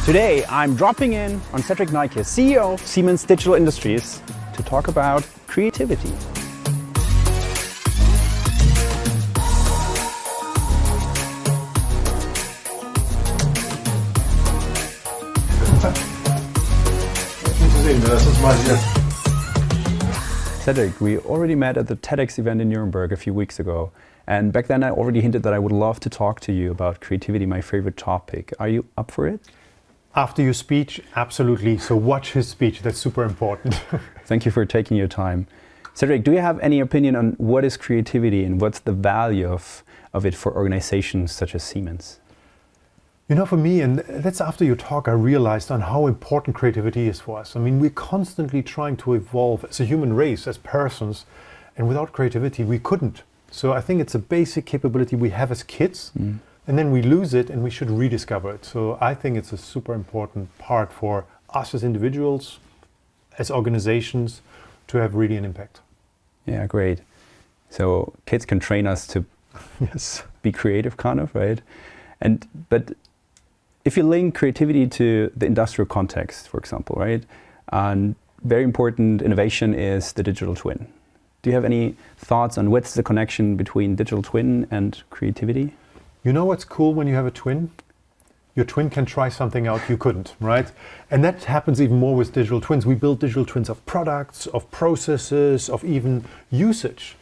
Today, I'm dropping in on Cedrik Neike, CEO of Siemens Digital Industries, to talk about creativity. Cedrik, we already met at the TEDx event in Nuremberg a few weeks ago. And back then I already hinted that I would love to talk to you about creativity, my favorite topic. Are you up for it? After your speech, absolutely. So watch his speech, that's super important. Thank you for taking your time. Cedrik, do you have any opinion on what is creativity and what's the value of it for organizations such as Siemens? You know, for me, and that's after your talk, I realized on how important creativity is for us. I mean, we're constantly trying to evolve as a human race, as persons, and without creativity, we couldn't. So I think it's a basic capability we have as kids, and then we lose it and we should rediscover it. So I think it's a super important part for us as individuals, as organizations, to have really an impact. Yeah, great. So kids can train us to be creative, kind of, right? But if you link creativity to the industrial context, for example, right? And very important innovation is the digital twin. Do you have any thoughts on what's the connection between digital twin and creativity? You know what's cool when you have a twin? Your twin can try something out you couldn't, right? And that happens even more with digital twins. We build digital twins of products, of processes, of even usage.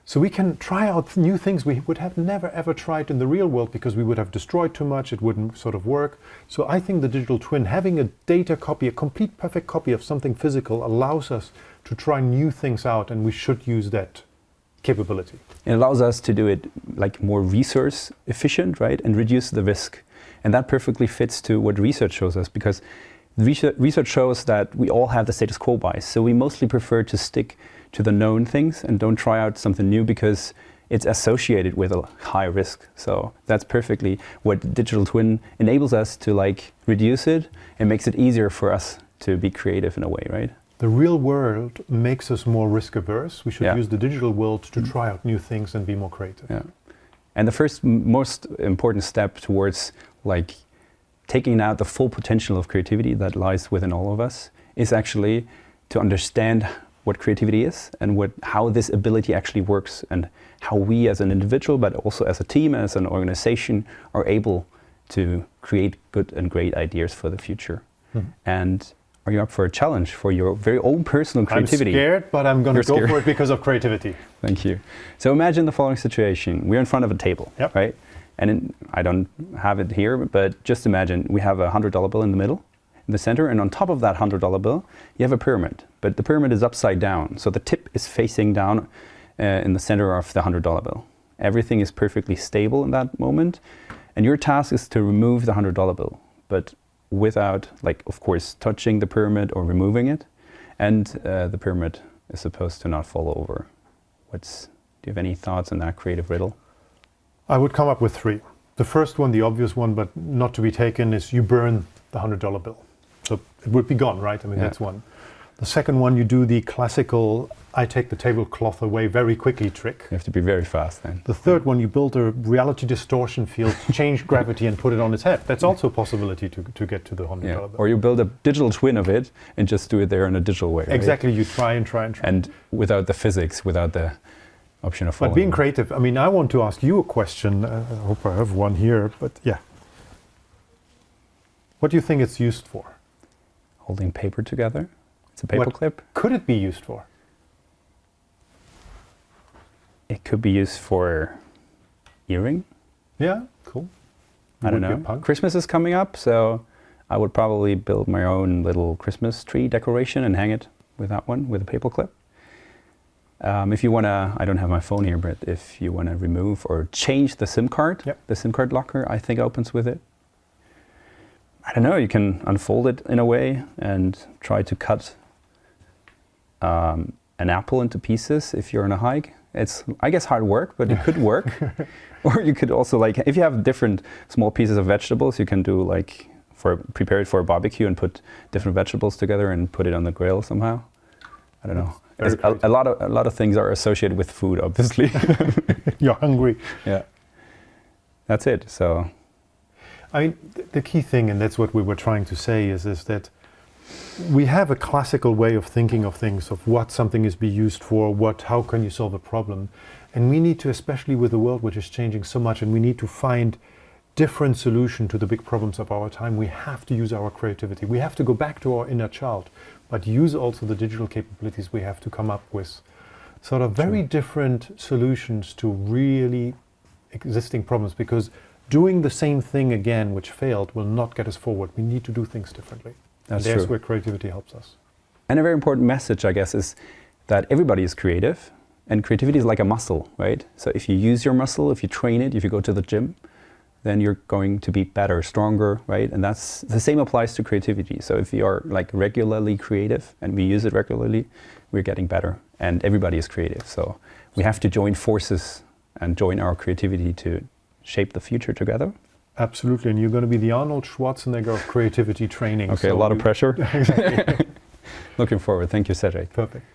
So we can try out new things we would have never ever tried in the real world because we would have destroyed too much, it wouldn't sort of work. So I think the digital twin, having a data copy, a complete perfect copy of something physical, allows us to try new things out, and we should use that capability. It allows us to do it like more resource efficient, right? And reduce the risk. And that perfectly fits to what research shows us, because research shows that we all have the status quo bias. So we mostly prefer to stick to the known things and don't try out something new because it's associated with a high risk. So that's perfectly what digital twin enables us to like reduce it and makes it easier for us to be creative in a way, right? The real world makes us more risk averse. We should use the digital world to try out new things and be more creative. Yeah. And the first most important step towards like taking out the full potential of creativity that lies within all of us is actually to understand what creativity is and how this ability actually works and how we as an individual, but also as a team, as an organization, are able to create good and great ideas for the future. And are you up for a challenge for your very own personal creativity? I'm scared, but I'm going to go for it because of creativity. Thank you. So imagine the following situation. We're in front of a table, right? And I don't have it here, but just imagine we have a $100 bill in the middle, in the center, and on top of that $100 bill, you have a pyramid. But the pyramid is upside down, so the tip is facing down in the center of the $100 bill. Everything is perfectly stable in that moment, and your task is to remove the $100 bill, but without, like, of course, touching the pyramid or removing it, and the pyramid is supposed to not fall over. Do you have any thoughts on that creative riddle? I would come up with three. The first one, the obvious one, but not to be taken, is you burn the $100 bill. So it would be gone, right? I mean, that's one. The second one, you do the classical, I take the tablecloth away very quickly trick. You have to be very fast then. The third one, you build a reality distortion field, change gravity and put it on its head. That's also a possibility to get to the $100 bill. Or you build a digital twin of it and just do it there in a digital way. Exactly, right? You try and try and try. And without the physics, without the option of falling. But being creative, I mean, I want to ask you a question. I hope I have one here, but yeah. What do you think it's used for? Holding paper together. It's a paper clip. Could it be used for? It could be used for earring. Yeah, cool. I don't know. Christmas is coming up, so I would probably build my own little Christmas tree decoration and hang it with that one, with a paper clip. If you want to, I don't have my phone here, but if you want to remove or change the SIM card, the SIM card locker, I think opens with it. I don't know, you can unfold it in a way and try to cut an apple into pieces if you're on a hike. It's, I guess, hard work, but it could work. Or you could also, like, if you have different small pieces of vegetables, you can do like, prepare it for a barbecue and put different vegetables together and put it on the grill somehow. I don't know. A lot of things are associated with food, obviously. You're hungry. Yeah. That's it. So I mean, the key thing, and that's what we were trying to say, is that we have a classical way of thinking of things, of what something is be used for, how can you solve a problem. And we need to, especially with the world which is changing so much, and we need to find different solution to the big problems of our time, we have to use our creativity. We have to go back to our inner child, but use also the digital capabilities we have to come up with sort of very different solutions to really existing problems, because doing the same thing again, which failed, will not get us forward. We need to do things differently. That's That's true. where creativity helps us. And a very important message, I guess, is that everybody is creative, and creativity is like a muscle, right? So if you use your muscle, if you train it, if you go to the gym, then you're going to be better, stronger, right? And that's the same applies to creativity. So if you are like regularly creative and we use it regularly, we're getting better, and everybody is creative. So we have to join forces and join our creativity to shape the future together. Absolutely, and you're going to be the Arnold Schwarzenegger of creativity training. Okay, so a lot of pressure. Exactly. Looking forward. Thank you, Cedrik. Perfect.